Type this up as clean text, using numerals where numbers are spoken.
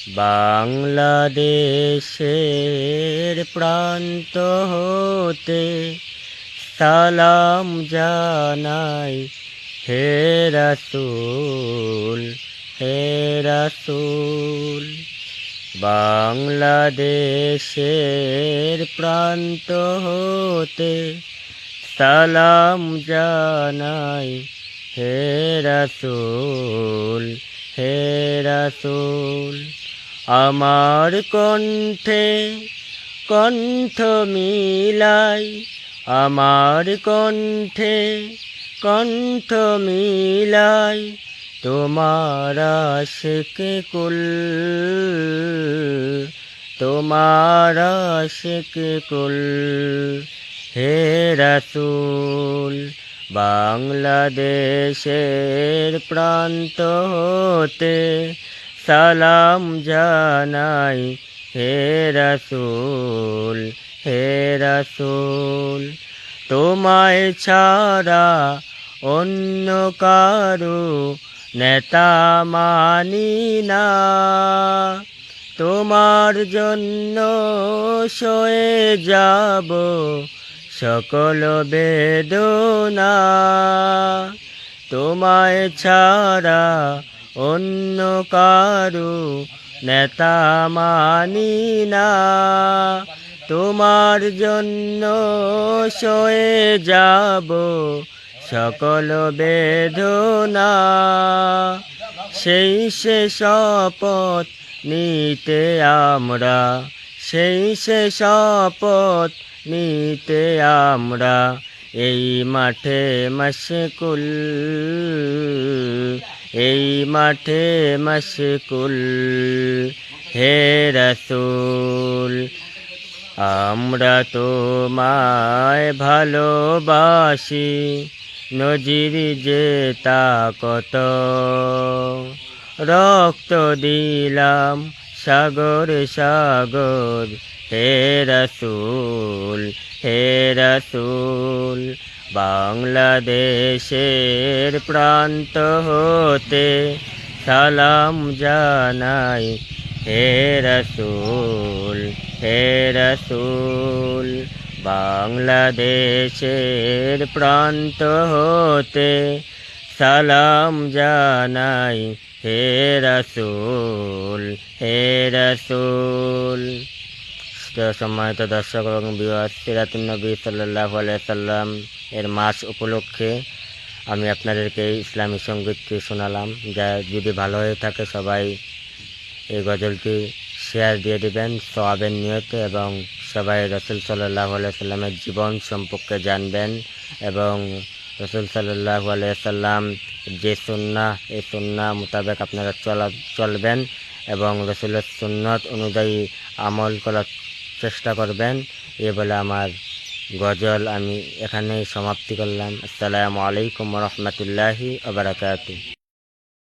বাংলাদেশের প্রান্ত হতে সালাম জানাই হে রাসূল, হে রাসূল। বাংলাদেশের প্রান্ত হতে সালাম জানাই হে রাসূল, হে রাসূল। আমার কণ্ঠে কণ্ঠ মিলাই, আমার কণ্ঠে কণ্ঠ মিলাই তোমার আশিকে কুল, তোমার আশিকে কুল। হে রাসূল, বাংলাদেশের প্রান্ত হতে সালাম জানাই হে রাসূল, হে রাসূল। তোমায় ছাড়া অন্য কারো নেতা মানি না, তোমার জন্য সয়ে যাব সকল বেদনা। তোমায় ছাড়া অন্য কারো নেতা মানি না, তোমার জন্য সয়ে যাব সকল বেদনা। সেই সে শপথ নিতে আমরা, সেই সে শপথ নিতে আমরা এই মাঠে মশগুল, এই মাঠে মশগুল। হে রাসূল, আমরা তোমায় ভালোবাসি, নজির যে তা কত। রক্ত দিলাম সাগর সাগর হে রাসূল, হে রাসূল। বাংলাদেশের প্রান্ত হতে সালাম জানাই হে রাসূল, হে রাসূল। বাংলাদেশের প্রান্ত হতে সালাম জানাই হে রাসূল, হে রাসূল। সম্মানিত দর্শক এবং ভিউয়ার্স, সিরাতুন নবী সাল্লাল্লাহু আলাইহি সাল্লাম এর মাস উপলক্ষে আমি আপনাদেরকে ইসলামী সঙ্গীতটি শোনালাম। যা যদি ভালো হয়ে থাকে সবাই এই গজলটি শেয়ার দিয়ে দিবেন সওয়াবের নিয়তে, এবং সবাই রাসূল সাল্লাল্লাহু আলাইহি সাল্লামের জীবন সম্পর্কে জানবেন এবং রাসূল সাল্লাল্লাহু আলাইহি সাল্লাম যে সুন্নাহ, এই সুন্নাহ মোতাবেক আপনারা চলবেন এবং রাসূলের সুন্নাত অনুযায়ী আমল করার চেষ্টা করবেন। এ বলে আমার গজল আমি এখানেই সমাপ্তি করলাম। আসসালামু আলাইকুম ওয়া রাহমাতুল্লাহি ওয়া বারাকাতুহু।